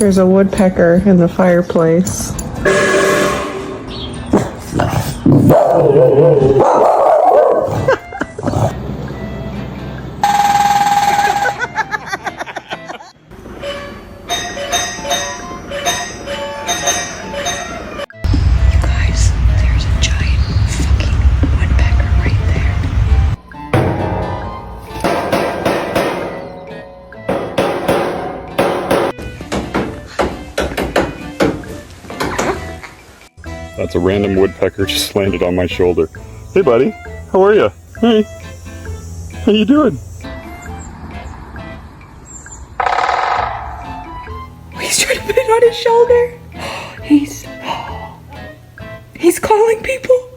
There's a woodpecker in the fireplace. That's a random woodpecker just landed on my shoulder. Hey buddy, how are you? Hey, how you doing? He's trying to put it on his shoulder. He's calling people.